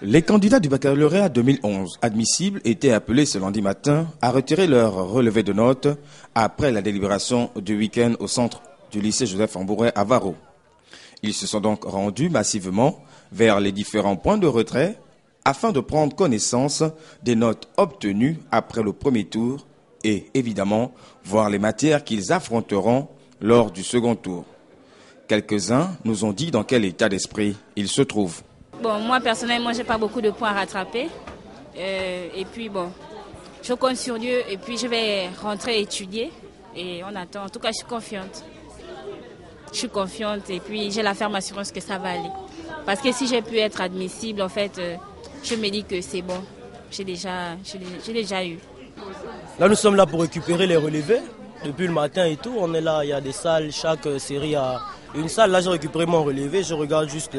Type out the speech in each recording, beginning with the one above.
Les candidats du baccalauréat 2011 admissibles étaient appelés ce lundi matin à retirer leur relevé de notes après la délibération du week-end au centre du lycée Joseph-Ambouret à Varro. Ils se sont donc rendus massivement vers les différents points de retrait afin de prendre connaissance des notes obtenues après le premier tour et évidemment voir les matières qu'ils affronteront lors du second tour. Quelques-uns nous ont dit dans quel état d'esprit ils se trouvent. Bon, moi personnellement, j'ai pas beaucoup de points à rattraper. Et puis bon, je compte sur Dieu et puis je vais rentrer étudier. Et on attend. En tout cas, je suis confiante. Je suis confiante et puis j'ai la ferme assurance que ça va aller. Parce que si j'ai pu être admissible, en fait, je me dis que c'est bon. J'ai déjà eu. Là, nous sommes là pour récupérer les relevés. Depuis le matin et tout, on est là, il y a des salles, chaque série a une salle. Là, j'ai récupéré mon relevé, je regarde juste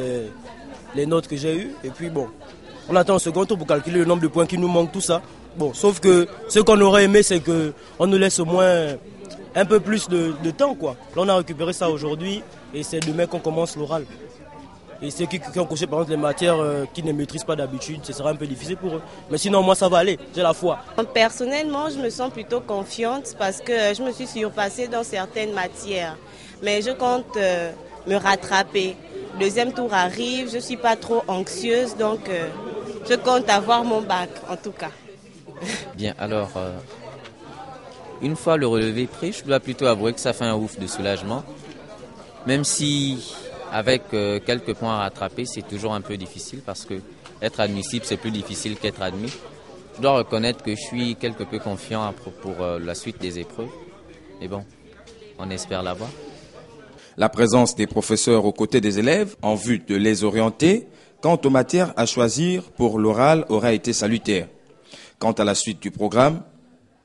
les notes que j'ai eues. Et puis bon, on attend un second tour pour calculer le nombre de points qui nous manque, tout ça. Bon, sauf que ce qu'on aurait aimé, c'est qu'on nous laisse au moins un peu plus de temps, quoi. Là, on a récupéré ça aujourd'hui et c'est demain qu'on commence l'oral. Et ceux qui ont coché par exemple les matières qu'ils ne maîtrisent pas d'habitude, ce sera un peu difficile pour eux. Mais sinon, moi, ça va aller, j'ai la foi. Personnellement, je me sens plutôt confiante parce que je me suis surpassée dans certaines matières. Mais je compte me rattraper. Le deuxième tour arrive, je ne suis pas trop anxieuse, donc je compte avoir mon bac, en tout cas. Bien, alors, une fois le relevé pris, je dois plutôt avouer que ça fait un ouf de soulagement. Même si, avec quelques points à rattraper, c'est toujours un peu difficile parce que être admissible, c'est plus difficile qu'être admis. Je dois reconnaître que je suis quelque peu confiant pour la suite des épreuves. Mais bon, on espère l'avoir. La présence des professeurs aux côtés des élèves en vue de les orienter quant aux matières à choisir pour l'oral aura été salutaire. Quant à la suite du programme,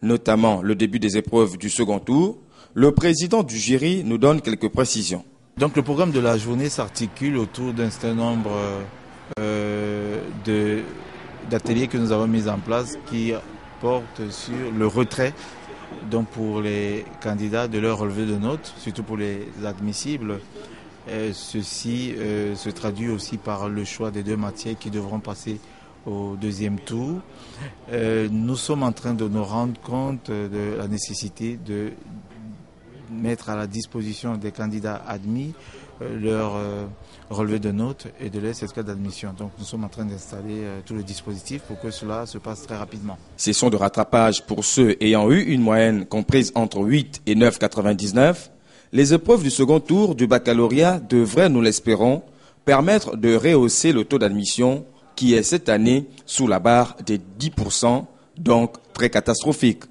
notamment le début des épreuves du second tour, le président du jury nous donne quelques précisions. Donc le programme de la journée s'articule autour d'un certain nombre d'ateliers que nous avons mis en place qui portent sur le retrait donc pour les candidats de leur relevé de notes, surtout pour les admissibles. Ceci se traduit aussi par le choix des deux matières qui devront passer au deuxième tour. Nous sommes en train de nous rendre compte de la nécessité de mettre à la disposition des candidats admis leur relevé de notes et de leur certificat d'admission. Donc nous sommes en train d'installer tout le dispositif pour que cela se passe très rapidement. Session de rattrapage pour ceux ayant eu une moyenne comprise entre 8 et 9,99. Les épreuves du second tour du baccalauréat devraient, nous l'espérons, permettre de rehausser le taux d'admission qui est cette année sous la barre des 10%, donc très catastrophique.